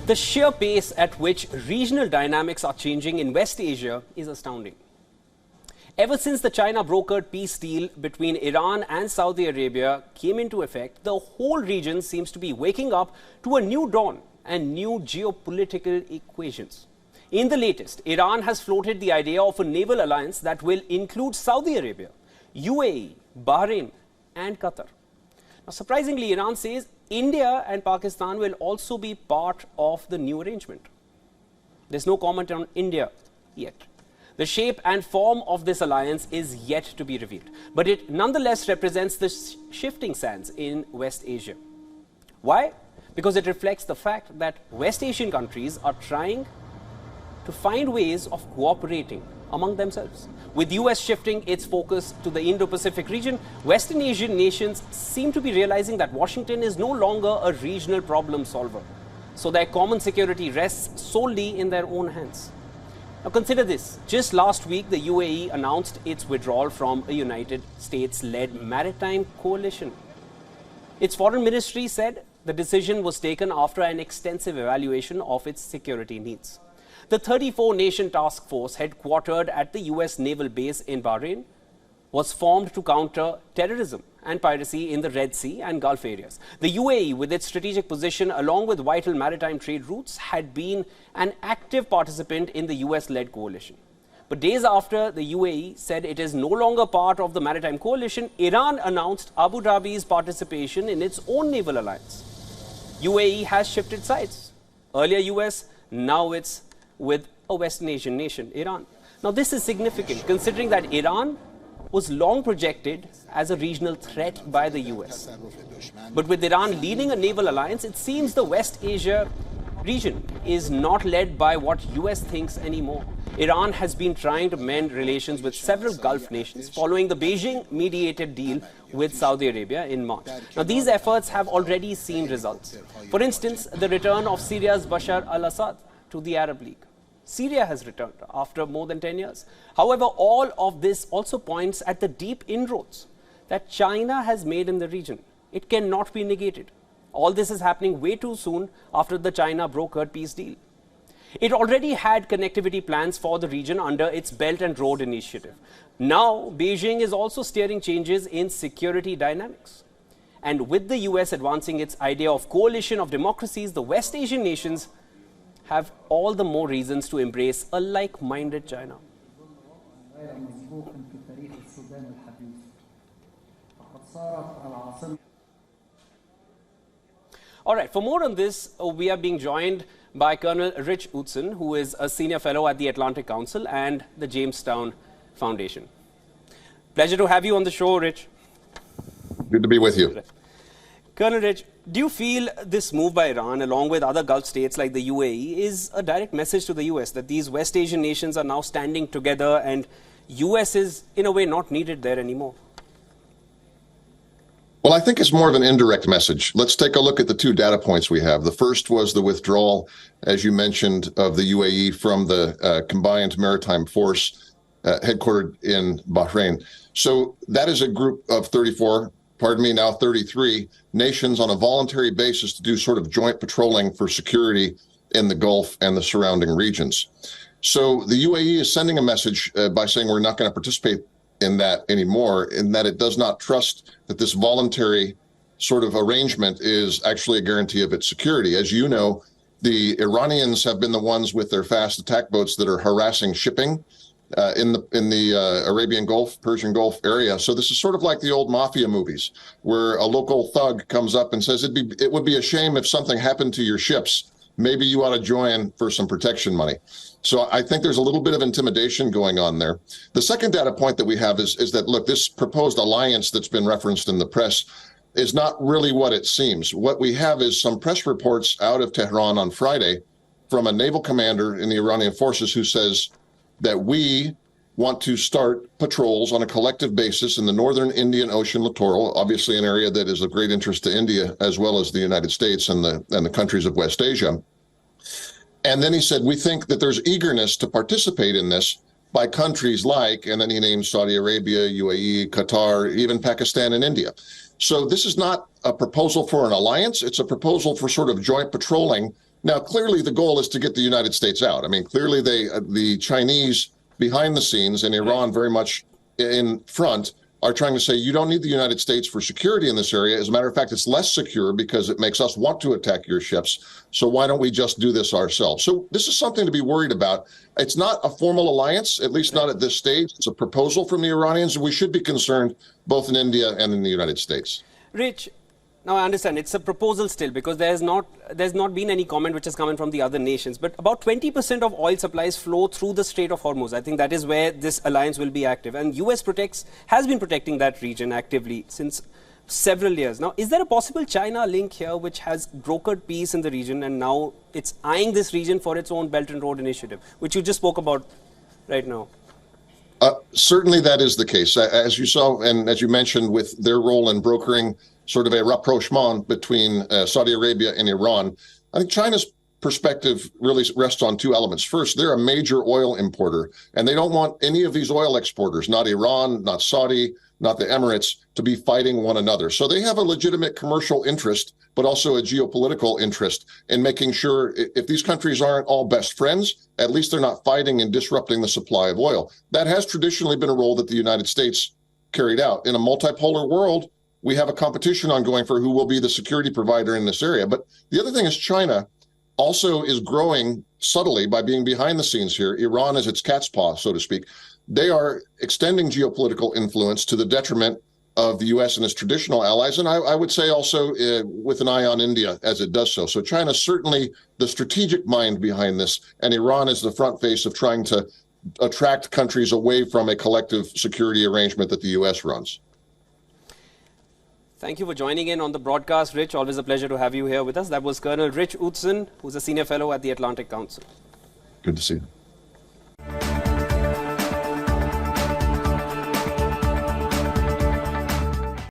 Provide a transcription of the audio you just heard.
The sheer pace at which regional dynamics are changing in West Asia is astounding. Ever since the China-brokered peace deal between Iran and Saudi Arabia came into effect, the whole region seems to be waking up to a new dawn and new geopolitical equations. In the latest, Iran has floated the idea of a naval alliance that will include Saudi Arabia, UAE, Bahrain, and Qatar. Now, surprisingly, Iran says India and Pakistan will also be part of the new arrangement. There's no comment on India yet. The shape and form of this alliance is yet to be revealed, but it nonetheless represents the shifting sands in West Asia. Why? Because it reflects the fact that West Asian countries are trying to find ways of cooperating among themselves. With US shifting its focus to the Indo-Pacific region, Western Asian nations seem to be realizing that Washington is no longer a regional problem solver. So their common security rests solely in their own hands. Now consider this. Just last week, the UAE announced its withdrawal from a United States-led maritime coalition. Its foreign ministry said the decision was taken after an extensive evaluation of its security needs. The 34-nation task force headquartered at the US naval base in Bahrain was formed to counter terrorism and piracy in the Red Sea and Gulf areas. The UAE, with its strategic position along with vital maritime trade routes, had been an active participant in the US-led coalition. But days after the UAE said it is no longer part of the maritime coalition, Iran announced Abu Dhabi's participation in its own naval alliance. UAE has shifted sides. Earlier US, now it's with a Western Asian nation, Iran. Now this is significant considering that Iran was long projected as a regional threat by the US. But with Iran leading a naval alliance, it seems the West Asia region is not led by what US thinks anymore. Iran has been trying to mend relations with several Gulf nations following the Beijing-mediated deal with Saudi Arabia in March. Now, these efforts have already seen results. For instance, the return of Syria's Bashar al-Assad to the Arab League. Syria has returned after more than 10 years. However, all of this also points at the deep inroads that China has made in the region. It cannot be negated. All this is happening way too soon after the China-brokered peace deal. It already had connectivity plans for the region under its Belt and Road Initiative. Now, Beijing is also steering changes in security dynamics. And with the US advancing its idea of coalition of democracies, the West Asian nations have all the more reasons to embrace a like-minded China. All right, for more on this, we are being joined by Colonel Rich Utson, who is a senior fellow at the Atlantic Council and the Jamestown Foundation. Pleasure to have you on the show, Rich. Good to be with you. Colonel Rich, do you feel this move by Iran, along with other Gulf states like the UAE, is a direct message to the US that these West Asian nations are now standing together and US is, in a way, not needed there anymore? Well, I think it's more of an indirect message. Let's take a look at the two data points we have. The first was the withdrawal, as you mentioned, of the UAE from the combined maritime force headquartered in Bahrain. So that is a group of 34, now 33 nations on a voluntary basis to do sort of joint patrolling for security in the Gulf and the surrounding regions. So the UAE is sending a message by saying we're not going to participate in that anymore, in that it does not trust that this voluntary sort of arrangement is actually a guarantee of its security. As you know, the Iranians have been the ones with their fast attack boats that are harassing shipping in the Arabian Gulf, Persian Gulf area. So this is sort of like the old mafia movies, where a local thug comes up and says, it would be a shame if something happened to your ships. Maybe you ought to join for some protection money. So I think there's a little bit of intimidation going on there. The second data point that we have is that, look, this proposed alliance that's been referenced in the press is not really what it seems. What we have is some press reports out of Tehran on Friday from a naval commander in the Iranian forces who says that we want to start patrols on a collective basis in the northern Indian Ocean littoral, obviously an area that is of great interest to India as well as the United States and the countries of West Asia. And then he said, we think that there's eagerness to participate in this by countries like, and then he named Saudi Arabia, UAE, Qatar, even Pakistan and India. So this is not a proposal for an alliance. It's a proposal for sort of joint patrolling Now, clearly, the goal is to get the United States out. I mean, clearly, the Chinese behind the scenes and Iran very much in front are trying to say you don't need the United States for security in this area. As a matter of fact, it's less secure because it makes us want to attack your ships. So why don't we just do this ourselves? So this is something to be worried about. It's not a formal alliance, at least not at this stage. It's a proposal from the Iranians, and we should be concerned both in India and in the United States. Rich, now I understand it's a proposal still because there's not been any comment which has come in from the other nations. But about 20% of oil supplies flow through the Strait of Hormuz. I think that is where this alliance will be active. And US has been protecting that region actively since several years. Now, is there a possible China link here which has brokered peace in the region and now it's eyeing this region for its own Belt and Road initiative, which you just spoke about right now? Certainly that is the case. As you saw and as you mentioned with their role in brokering sort of a rapprochement between Saudi Arabia and Iran, I think China's perspective really rests on two elements. First, they're a major oil importer, and they don't want any of these oil exporters, not Iran, not Saudi, not the Emirates, to be fighting one another. So they have a legitimate commercial interest, but also a geopolitical interest in making sure if these countries aren't all best friends, at least they're not fighting and disrupting the supply of oil. That has traditionally been a role that the United States carried out. In a multipolar world, we have a competition ongoing for who will be the security provider in this area. But the other thing is China also is growing subtly by being behind the scenes here. Iran is its cat's paw, so to speak. They are extending geopolitical influence to the detriment of the U.S. and its traditional allies, and I would say also with an eye on India as it does so. So China is certainly the strategic mind behind this, and Iran is the front face of trying to attract countries away from a collective security arrangement that the U.S. runs. Thank you for joining in on the broadcast, Rich. Always a pleasure to have you here with us. That was Colonel Rich Utzon, who's a senior fellow at the Atlantic Council. Good to see you.